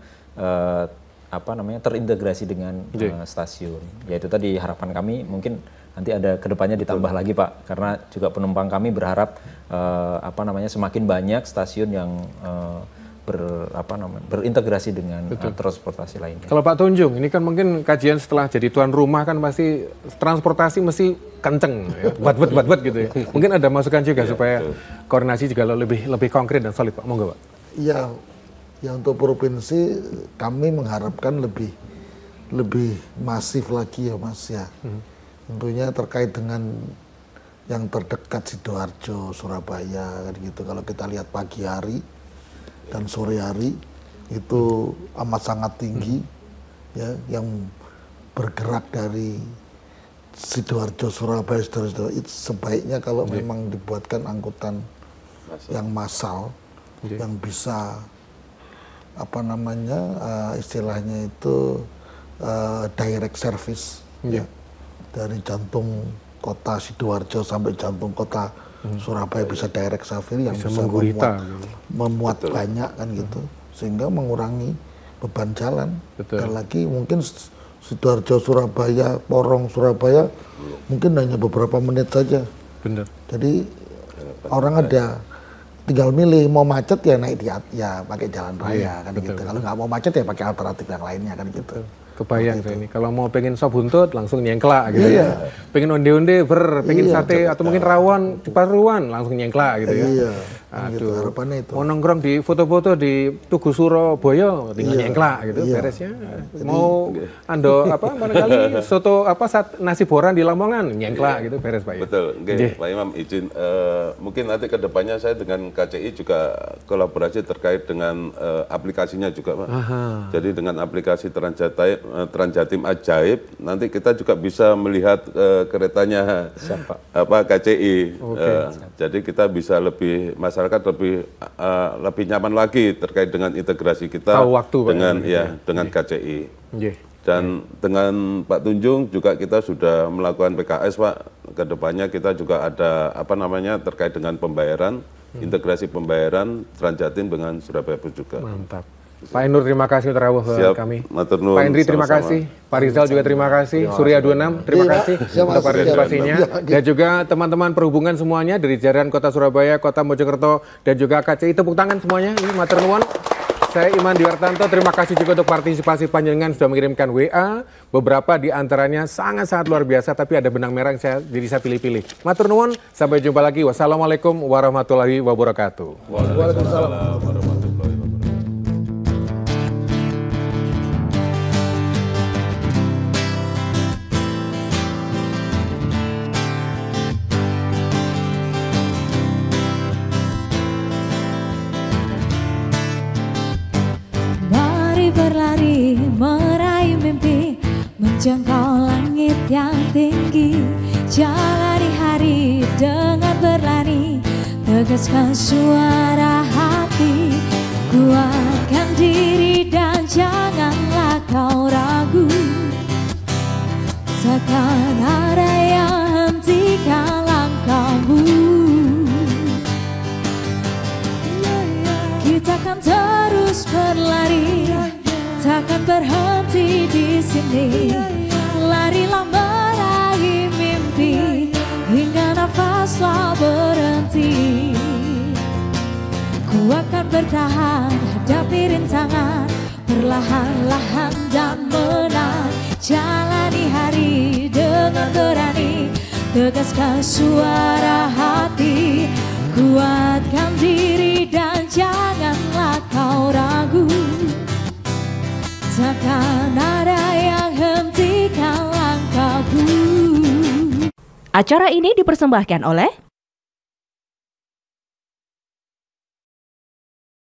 terintegrasi dengan stasiun. Yaitu tadi harapan kami mungkin nanti ada kedepannya ditambah lagi Pak, karena juga penumpang kami berharap semakin banyak stasiun yang berintegrasi dengan transportasi lainnya. Kalau Pak Tunjung, ini kan mungkin kajian setelah jadi tuan rumah kan pasti transportasi mesti kenceng, ya, buat gitu ya. Mungkin ada masukan juga supaya koordinasi juga lebih konkret dan solid Pak. Monggo Pak. Ya untuk provinsi kami mengharapkan lebih masif lagi ya Mas ya. Tentunya terkait dengan yang terdekat Sidoarjo, Surabaya kan gitu. Kalau kita lihat pagi hari dan sore hari itu amat sangat tinggi ya, yang bergerak dari Sidoarjo, Surabaya, Sidoarjo itu sebaiknya kalau memang dibuatkan angkutan yang massal yang bisa istilahnya itu direct service ya, dari jantung kota Sidoarjo sampai jantung kota Surabaya bisa direct service yang bisa memuat banyak kan gitu, sehingga mengurangi beban jalan. Dan lagi mungkin Sidoarjo Surabaya, Porong Surabaya mungkin hanya beberapa menit saja. Jadi orang ada tinggal milih mau macet ya naik ya pakai jalan raya kan gitu. Kalau nggak mau macet ya pakai alternatif yang lainnya kan gitu. Kebayang saya ini. Kalau mau pengen sop buntut langsung nyengklak gitu ya. Pengen onde-onde pengen sate atau mungkin rawon Paruan langsung nyengklak gitu ya. Aduh, harapannya itu. Mau nongkrong di foto-foto di Tugu Surabaya tinggal nyengklak gitu beresnya. Mau barangkali soto nasi boran di Lamongan nyengklak gitu beres Pak ya. Betul. Pak Imam izin mungkin nanti ke depannya saya dengan KCI juga kolaborasi terkait dengan aplikasinya juga Pak. Jadi dengan aplikasi Trans Jatim Ajaib nanti kita juga bisa melihat keretanya KCI. Jadi kita bisa masyarakat lebih nyaman lagi terkait dengan integrasi kita dengan KCI. Dan dengan Pak Tunjung juga kita sudah melakukan PKS Pak. Kedepannya kita juga ada terkait dengan pembayaran, integrasi pembayaran Trans Jatim dengan Surabaya Bus juga. Mantap. Pak Enur terima kasih untuk rawuh kami. Maturnuun, Pak Hendri terima kasih. Pak Rizal juga terima kasih. Surya 26 terima kasih untuk partisipasinya. Dan juga teman-teman perhubungan semuanya dari jajaran Kota Surabaya, Kota Mojokerto dan juga KCI, tepuk tangan semuanya. Ini matur nuwun. Saya Iman Diwartanto, terima kasih juga untuk partisipasi panjenengan sudah mengirimkan WA. Beberapa di antaranya sangat-sangat luar biasa, tapi ada benang merah yang jadi saya pilih-pilih. Matur nuwun, sampai jumpa lagi. Wassalamualaikum warahmatullahi wabarakatuh. Waalaikumsalam warahmatullahi wabarakatuh. Berlari meraih mimpi, menjangkau langit yang tinggi. Jalani hari dengan berlari, tegaskan suara hati. Kuatkan diri dan janganlah kau ragu. Takkan ada yang hentikan langkahmu. Kita akan terus berlari, takkan berhenti di sini. Larilah meraih mimpi, hingga nafaslah berhenti. Ku akan bertahan, hadapi rintangan, perlahan-lahan dan menang. Jalani hari dengan berani, tegaskan suara hati. Kuatkan diri dan janganlah kau ragu. Takkan ada yang hentikan langkahku. Acara ini dipersembahkan oleh